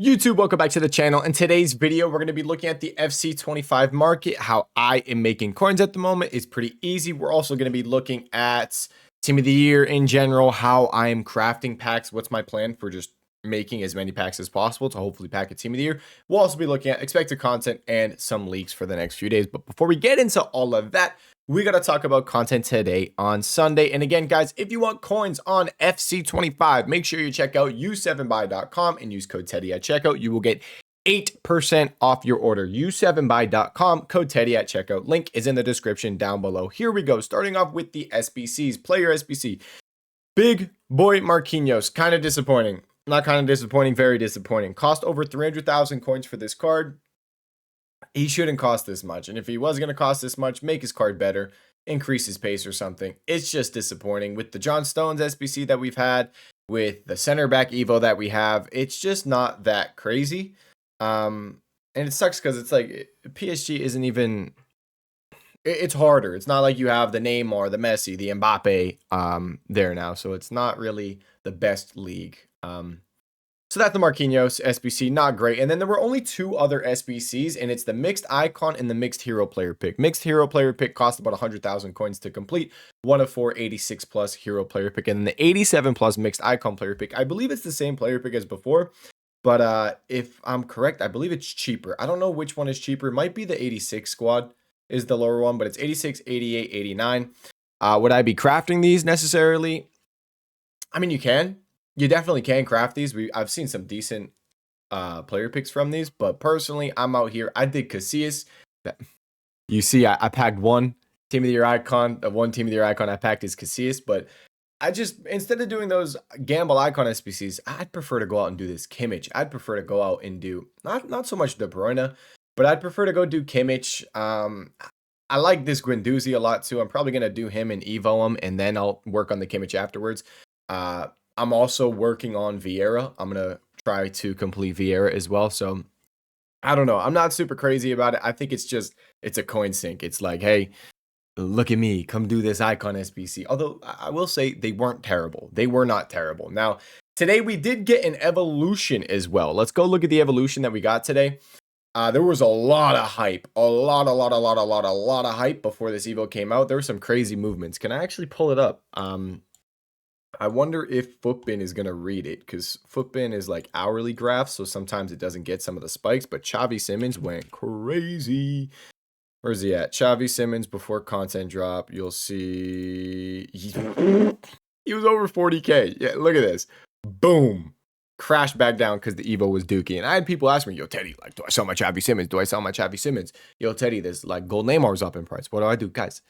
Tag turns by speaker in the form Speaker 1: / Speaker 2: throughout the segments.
Speaker 1: YouTube, welcome back to the channel. In today's video, we're going to be looking at the FC25 market. How I am making coins at the moment is pretty easy. We're also going to be looking at team of the year in general, how I am crafting packs. What's my plan for just making as many packs as possible to hopefully pack a team of the year. We'll also be looking at expected content and some leaks for the next few days. But before we get into all of that, we got to talk about content today on Sunday. And again, guys, if you want coins on FC25, make sure you check out u7buy.com and use code TOTY at checkout. You will get 8% off your order. u7buy.com, code TOTY at checkout. Link is in the description down below. Here we go. Starting off with the SBCs. Player SBC. Big boy Marquinhos. Kind of disappointing. Not kind of disappointing, very disappointing. Cost over 300,000 coins for this card. He shouldn't cost this much. And if he was going to cost this much, make his card better, increase his pace or something. It's just disappointing. With the John Stones SBC that we've had, with the center back Evo that we have, it's just not that crazy. And it sucks because it's like PSG isn't even, it's harder. It's not like you have the Neymar, the Messi, the Mbappe there now. So it's not really the best league. So that's the Marquinhos SBC, not great. And then there were only two other SBCs, and it's the mixed icon and the mixed hero player pick. Mixed hero player pick cost about 100,000 coins to complete. 1 of 4 86 plus hero player pick, and then the 87 plus mixed icon player pick. I believe it's the same player pick as before, but if I'm correct, I believe it's cheaper. I don't know which one is cheaper. It might be the 86 squad is the lower one, but it's 86, 88, 89. Would I be crafting these necessarily? I mean, you can. You definitely can craft these. I've seen some decent player picks from these, but personally, I'm out here. I did Casillas. You see, I packed one team of the year icon. The one team of the year icon I packed is Casillas, but I just, instead of doing those gamble icon SBCs, I'd prefer to go out and do this Kimmich. I'd prefer to go out and do not so much De Bruyne, but I'd prefer to go do Kimmich. I like this Guendouzi a lot too. I'm probably gonna do him and Evo him, and then I'll work on the Kimmich afterwards. I'm also working on Vieira. I'm going to try to complete Vieira as well. So I don't know. I'm not super crazy about it. I think it's a coin sink. It's like, hey, look at me. Come do this icon SBC. Although I will say they weren't terrible. They were not terrible. Now, today we did get an evolution as well. Let's go look at the evolution that we got today. There was a lot of hype. A lot of hype before this Evo came out. There were some crazy movements. Can I actually pull it up? I wonder if Footbin is going to read it, because Footbin is like hourly graphs, so sometimes it doesn't get some of the spikes, but Xavi Simons went crazy. Where's he at? Xavi Simons before content drop. You'll see he was over 40K. Yeah, look at this. Boom. Crashed back down because the Evo was dookie. And I had people ask me, yo, Teddy, like, do I sell my Xavi Simons? Do I sell my Xavi Simons? Yo, Teddy, there's like gold Neymar's up in price. What do I do? Guys,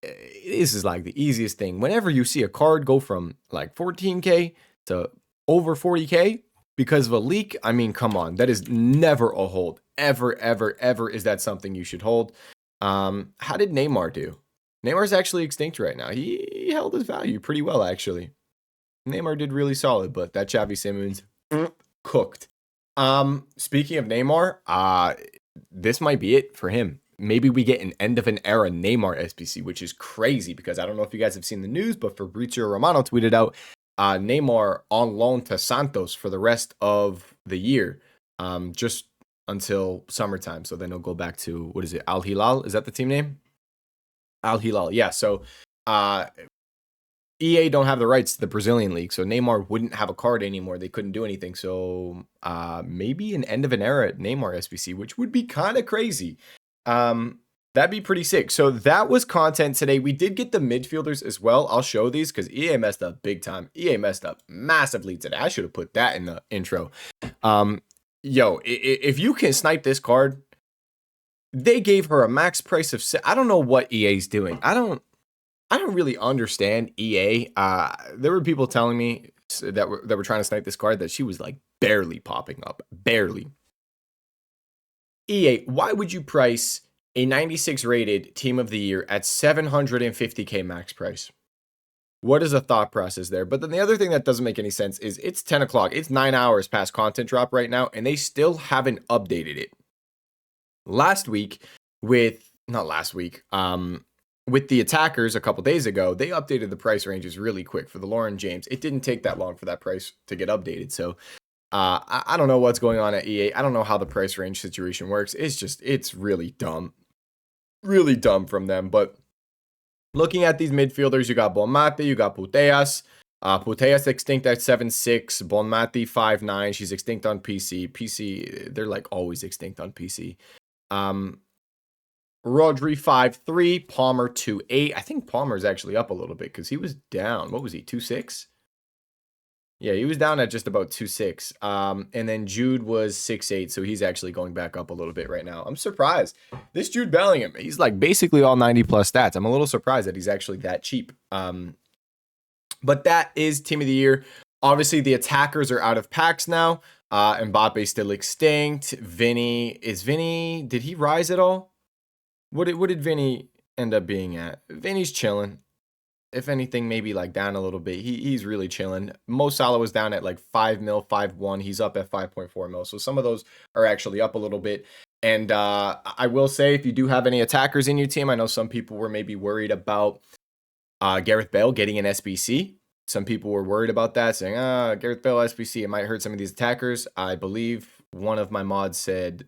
Speaker 1: this is like the easiest thing. Whenever you see a card go from like 14K to over 40K because of a leak, I mean, come on, that is never a hold. Ever is that something you should hold. How did Neymar do? Neymar's actually extinct right now. He held his value pretty well, actually. Neymar did really solid, but that Xavi Simons cooked. Speaking of Neymar, this might be it for him. Maybe we get an end of an era Neymar SBC, which is crazy because I don't know if you guys have seen the news, but Fabrizio Romano tweeted out Neymar on loan to Santos for the rest of the year, just until summertime. So then he'll go back to, what is it, Al Hilal? Is that the team name? Al Hilal, yeah. So EA don't have the rights to the Brazilian league, so Neymar wouldn't have a card anymore. They couldn't do anything. So maybe an end of an era at Neymar SBC, which would be kind of crazy. That'd be pretty sick. So that was content today. We did get the midfielders as well. I'll show these because EA messed up big time. EA messed up massively today. I should have put that in the intro. Yo, if you can snipe this card, they gave her a max price of I don't know what EA's doing. I don't really understand EA. There were people telling me that were trying to snipe this card that she was like barely popping up. Barely. EA, why would you price a 96 rated team of the year at 750K max price? What is the thought process there? But then the other thing that doesn't make any sense is it's 10 o'clock. It's 9 hours past content drop right now, and they still haven't updated it. With the attackers a couple days ago, they updated the price ranges really quick for the Lauren James. It didn't take that long for that price to get updated. So I don't know what's going on at EA. I don't know how the price range situation works. It's really dumb. Really dumb from them. But looking at these midfielders, you got Bonmati, you got Putellas. Putellas extinct at 7'6", Bonmati 5'9". She's extinct on PC. They're like always extinct on PC. Rodri 5'3", Palmer 2'8". I think Palmer's actually up a little bit because he was down. What was he, 2'6"? Yeah, he was down at just about 2'6". And then Jude was 6'8", so he's actually going back up a little bit right now. I'm surprised. This Jude Bellingham, he's like basically all 90 plus stats. I'm a little surprised that he's actually that cheap. But that is Team of the Year. Obviously, the attackers are out of packs now. Mbappe's still extinct. Vinny, did he rise at all? What did Vinny end up being at? Vinny's chilling. If anything, maybe like down a little bit. He's really chilling. Mo Salah was down at like 5 mil, 5.1. He's up at 5.4 mil. So some of those are actually up a little bit. And I will say, if you do have any attackers in your team, I know some people were maybe worried about Gareth Bale getting an SBC. Some people were worried about that, saying, Gareth Bale SBC, it might hurt some of these attackers. I believe one of my mods said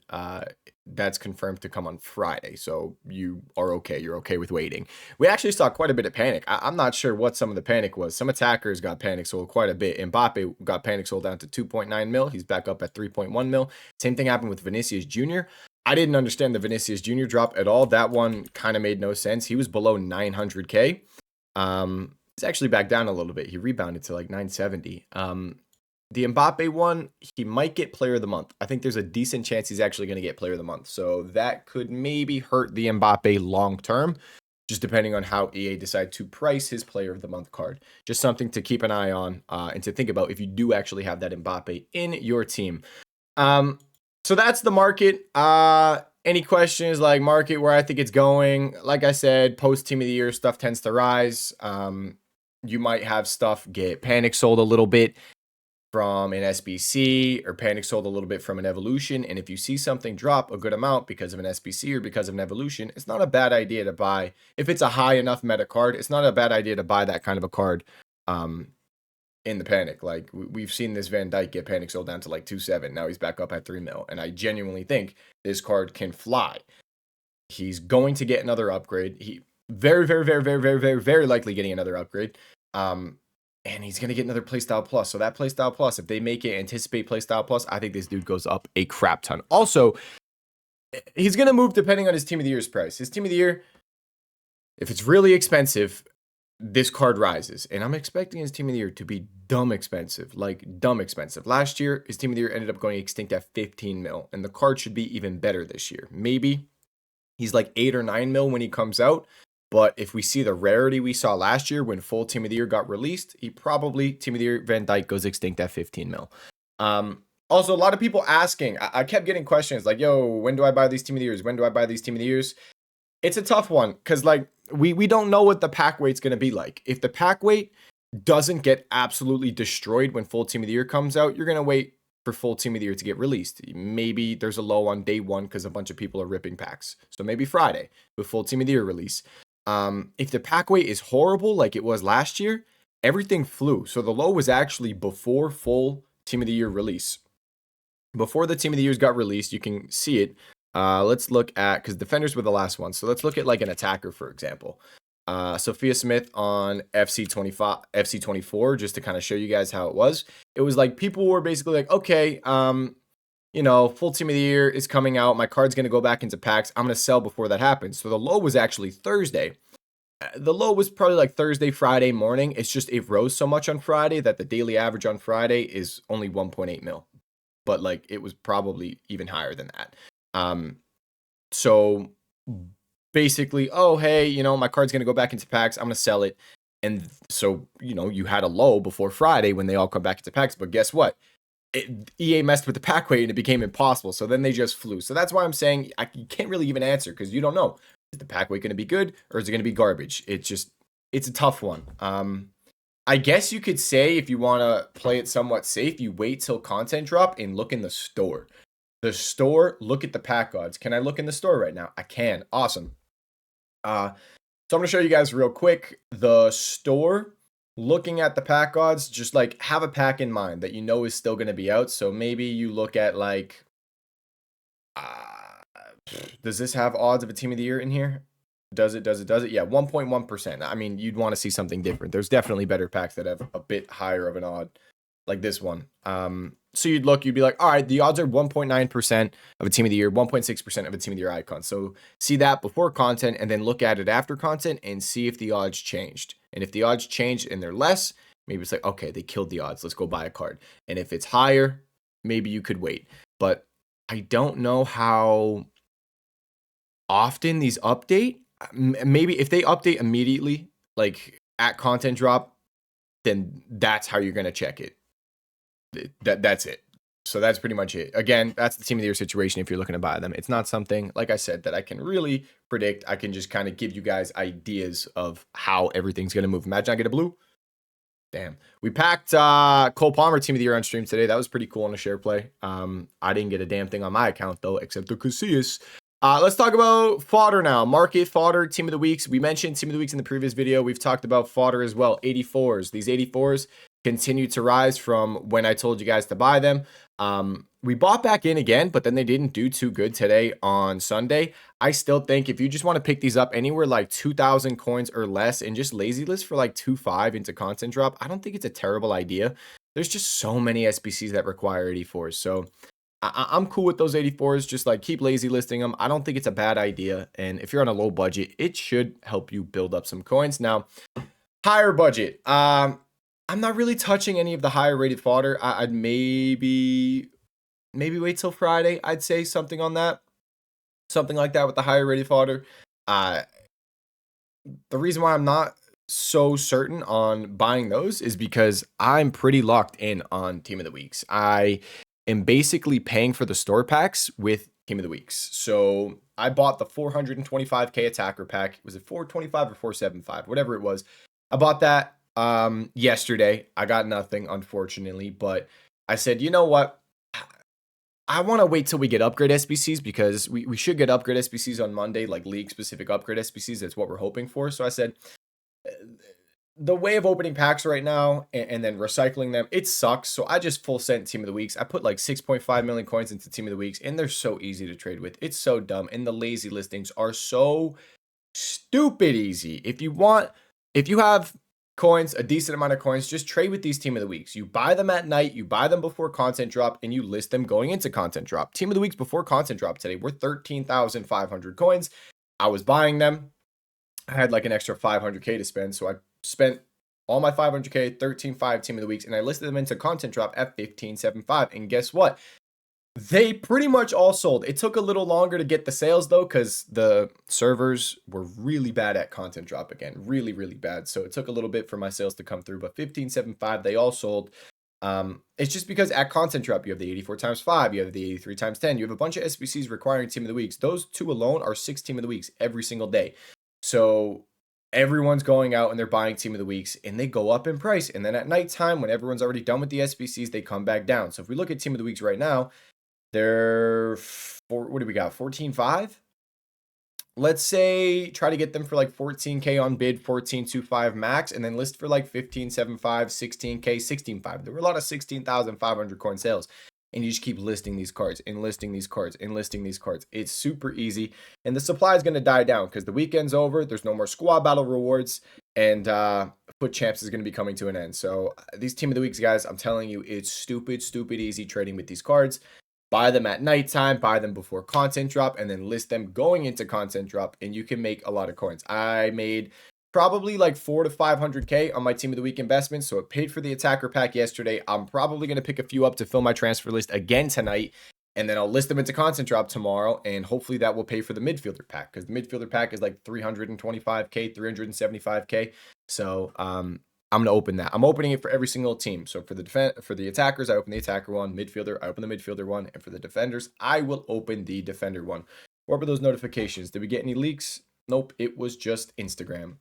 Speaker 1: that's confirmed to come on Friday. So you are okay. You're okay with waiting. We actually saw quite a bit of panic. I'm not sure what some of the panic was. Some attackers got panic sold quite a bit. Mbappe got panic sold down to 2.9 mil. He's back up at 3.1 mil. Same thing happened with Vinicius Jr. I didn't understand the Vinicius Jr. drop at all. That one kind of made no sense. He was below 900K. He's actually back down a little bit. He rebounded to like 970. The Mbappe one, he might get Player of the Month. I think there's a decent chance he's actually going to get Player of the Month. So that could maybe hurt the Mbappe long term, just depending on how EA decide to price his Player of the Month card. Just something to keep an eye on and to think about if you do actually have that Mbappe in your team. So that's the market. Any questions like market, where I think it's going? Like I said, post Team of the Year stuff tends to rise. You might have stuff get panic sold a little bit from an SBC or panic sold a little bit from an evolution. And if you see something drop a good amount because of an SBC or because of an evolution, it's not a bad idea to buy. If it's a high enough meta card, it's not a bad idea to buy that kind of a card in the panic. Like we've seen this Van Dijk get panic sold down to like 2.7. Now he's back up at 3 mil. And I genuinely think this card can fly. He's going to get another upgrade. He very likely getting another upgrade. And he's going to get another Playstyle Plus. So that Playstyle Plus, if they make it anticipate Playstyle Plus, I think this dude goes up a crap ton. Also, he's going to move depending on his Team of the Year's price. His Team of the Year, if it's really expensive, this card rises. And I'm expecting his Team of the Year to be dumb expensive. Like dumb expensive. Last year, his Team of the Year ended up going extinct at 15 mil. And the card should be even better this year. Maybe he's like 8 or 9 mil when he comes out. But if we see the rarity we saw last year when full Team of the Year got released, he probably, Team of the Year Van Dijk goes extinct at 15 mil. Also, a lot of people asking, I kept getting questions like, yo, when do I buy these Team of the Years? When do I buy these Team of the Years? It's a tough one because like we don't know what the pack weight's going to be like. If the pack weight doesn't get absolutely destroyed when full Team of the Year comes out, you're going to wait for full Team of the Year to get released. Maybe there's a low on day one because a bunch of people are ripping packs. So maybe Friday with full Team of the Year release. If the pack weight is horrible like it was last year, everything flew. So the low was actually before full Team of the Year release. Before the Team of the Years got released, you can see it. Let's look at, because defenders were the last one. So let's look at like an attacker, for example. Sophia Smith on FC24, just to kind of show you guys how it was. It was like people were basically like, okay, you know, full Team of the Year is coming out. My card's going to go back into packs. I'm going to sell before that happens. So the low was actually Thursday. The low was probably like Thursday, Friday morning. It's just it rose so much on Friday that the daily average on Friday is only 1.8 mil. But like it was probably even higher than that. So basically, oh, hey, you know, my card's going to go back into packs. I'm going to sell it. And so, you know, you had a low before Friday when they all come back into packs. But guess what? EA messed with the pack weight and it became impossible. So then they just flew. So that's why I'm saying you can't really even answer because you don't know. Is the pack weight going to be good or is it going to be garbage? It's a tough one. I guess you could say if you want to play it somewhat safe, you wait till content drop and look in the store. The store, look at the pack odds. Can I look in the store right now? I can. Awesome. So I'm going to show you guys real quick. The store looking at the pack odds, just like have a pack in mind that you know is still going to be out. So maybe you look at like, does this have odds of a team of the year in here? Does it? Yeah, 1.1%. I mean, you'd want to see something different. There's definitely better packs that have a bit higher of an odd, like this one. So you'd be like, all right, the odds are 1.9% of a team of the year, 1.6% of a team of the year icon. So see that before content and then look at it after content and see if the odds changed. And if the odds changed and they're less, maybe it's like, okay, they killed the odds. Let's go buy a card. And if it's higher, maybe you could wait. But I don't know how often these update. Maybe if they update immediately, like at content drop, then that's how you're going to check it. That's it. So that's pretty much it. Again, that's the team of the year situation if you're looking to buy them. It's not something, like I said, that I can really predict. I can just kind of give you guys ideas of how everything's going to move. Imagine I get a blue. Damn. We packed Cole Palmer team of the year on stream today. That was pretty cool on a share play. I didn't get a damn thing on my account though, except the Casillas. Let's talk about fodder now. Market fodder team of the weeks. We mentioned team of the weeks in the previous video. We've talked about fodder as well. 84s. These 84s continue to rise from when I told you guys to buy them. We bought back in again, but then they didn't do too good today on Sunday. I still think if you just want to pick these up anywhere like 2,000 coins or less and just lazy list for like 2.5 into content drop, I don't think it's a terrible idea. There's just so many SBCs that require 84s. So I'm cool with those 84s. Just like keep lazy listing them. I don't think it's a bad idea. And if you're on a low budget, it should help you build up some coins. Now, higher budget. I'm not really touching any of the higher rated fodder. I'd maybe wait till Friday. I'd say something on that. Something like that with the higher rated fodder. The reason why I'm not so certain on buying those is because I'm pretty locked in on team of the weeks. I am basically paying for the store packs with team of the weeks. So I bought the 425k attacker pack. Was it 425 or 475? Whatever it was. I bought that yesterday. I got nothing, unfortunately, but I said, you know what? I want to wait till we get upgrade SBCs because we should get upgrade SBCs on Monday, like league specific upgrade SBCs. That's what we're hoping for. So I said, the way of opening packs right now and then recycling them, it sucks. So I just full sent team of the weeks. I put like 6.5 million coins into team of the weeks and they're so easy to trade with. It's so dumb. And the lazy listings are so stupid easy. If you have coins, a decent amount of coins, just trade with these team of the weeks. You buy them at night, you buy them before content drop, and you list them going into content drop. Team of the weeks before content drop today were 13,500 coins. I was buying them. I had like an extra 500k to spend, so I spent all my 500k, 13.5 team of the weeks, and I listed them into content drop at 15.75. And guess what? They pretty much all sold. It took a little longer to get the sales though, because the servers were really bad at content drop again. Really, really bad. So it took a little bit for my sales to come through, but 15.75, they all sold. It's just because at content drop, you have the 84 times 5, you have the 83 times 10, you have a bunch of SBCs requiring team of the weeks. Those two alone are 6 team of the weeks every single day. So everyone's going out and they're buying team of the weeks and they go up in price. And then at nighttime, when everyone's already done with the SBCs, they come back down. So if we look at team of the weeks right now, they're what do we got? 14.5. Let's say try to get them for like 14k on bid, 14.25 max, and then list for like 15.75, 16k, 16.5. There were a lot of 16,500 coin sales, and you just keep listing these cards and listing these cards and listing these cards. It's super easy, and the supply is going to die down because the weekend's over. There's no more squad battle rewards, and Foot Champs is going to be coming to an end. So these team of the weeks, guys, I'm telling you, it's stupid easy trading with these cards. Buy them at nighttime, buy them before content drop, and then list them going into content drop, and you can make a lot of coins. I made probably like 400 to 500k on my team of the week investments, so it paid for the attacker pack yesterday. I'm probably going to pick a few up to fill my transfer list again tonight, and then I'll list them into content drop tomorrow, and hopefully that will pay for the midfielder pack, because the midfielder pack is like 325k, 375k. So I'm going to open that. I'm opening it for every single team. So for the attackers, I open the attacker one. Midfielder, I open the midfielder one. And for the defenders, I will open the defender one. What were those notifications? Did we get any leaks? Nope. It was just Instagram.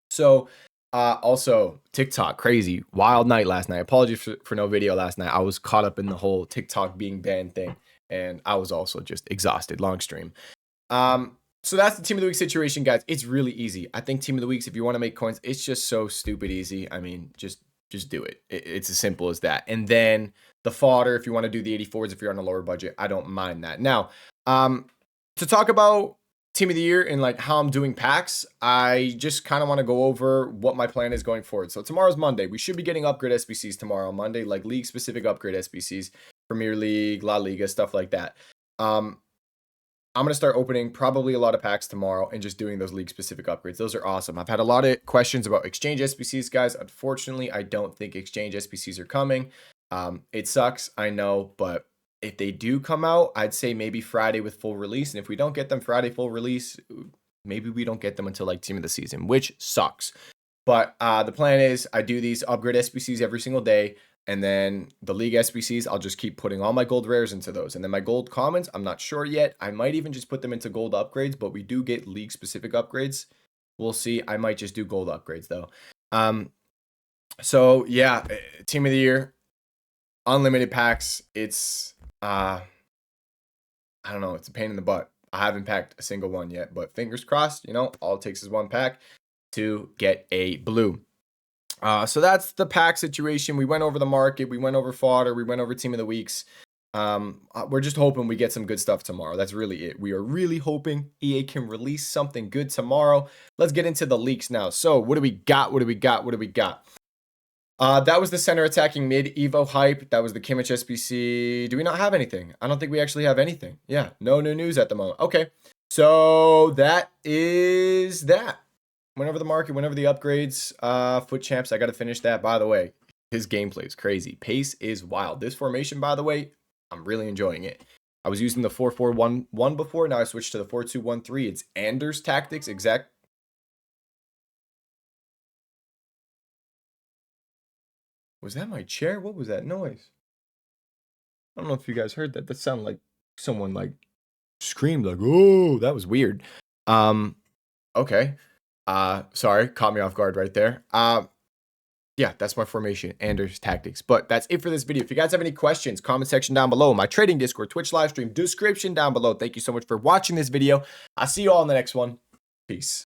Speaker 1: So also TikTok, crazy. Wild night last night. Apologies for no video last night. I was caught up in the whole TikTok being banned thing. And I was also just exhausted. Long stream. So that's the team of the week situation, guys. It's really easy. I think team of the weeks, if you want to make coins, it's just so stupid easy. I mean, just do it. It's as simple as that. And then the fodder, if you want to do the 84s, if you're on a lower budget, I don't mind that. Now, to talk about team of the year and like how I'm doing packs, I just kind of want to go over what my plan is going forward. So tomorrow's Monday. We should be getting upgrade SBCs tomorrow on Monday, like league specific upgrade SBCs, Premier League, La Liga, stuff like that. I'm going to start opening probably a lot of packs tomorrow and just doing those league specific upgrades. Those are awesome. I've had a lot of questions about exchange SBCs, guys. Unfortunately, I don't think exchange SBCs are coming. It sucks, I know, but if they do come out, I'd say maybe Friday with full release. And if we don't get them Friday full release, maybe we don't get them until like team of the season, which sucks. But the plan is I do these upgrade SBCs every single day. And then the league SBCs, I'll just keep putting all my gold rares into those. And then my gold commons, I'm not sure yet. I might even just put them into gold upgrades, but we do get league specific upgrades. We'll see. I might just do gold upgrades though. So yeah, team of the year, unlimited packs. It's, I don't know. It's a pain in the butt. I haven't packed a single one yet, but fingers crossed, all it takes is one pack to get a blue. So that's the pack situation. We went over the market. We went over fodder. We went over team of the weeks. We're just hoping we get some good stuff tomorrow. That's really it. We are really hoping EA can release something good tomorrow. Let's get into the leaks now. So what do we got? That was the center attacking mid Evo hype. That was the Kimmich SBC. Do we not have anything? I don't think we actually have anything. Yeah, no new news at the moment. Okay, so that is that. Went over the market, went over the upgrades. Foot champs, I got to finish that. By the way, his gameplay is crazy. Pace is wild. This formation, by the way, I'm really enjoying it. I was using the 4-4-1-1 before. Now I switched to the 4-2-1-3. It's Anders tactics, exact. Was that my chair? What was that noise? I don't know if you guys heard that. That sounded like someone like screamed like, "Oh, that was weird." Okay. Sorry, caught me off guard right there. Yeah, that's my formation, Anders tactics. But that's it for this video. If you guys have any questions, comment section down below. My trading Discord, Twitch live stream, description down below. Thank you so much for watching this video. I'll see you all in the next one. Peace.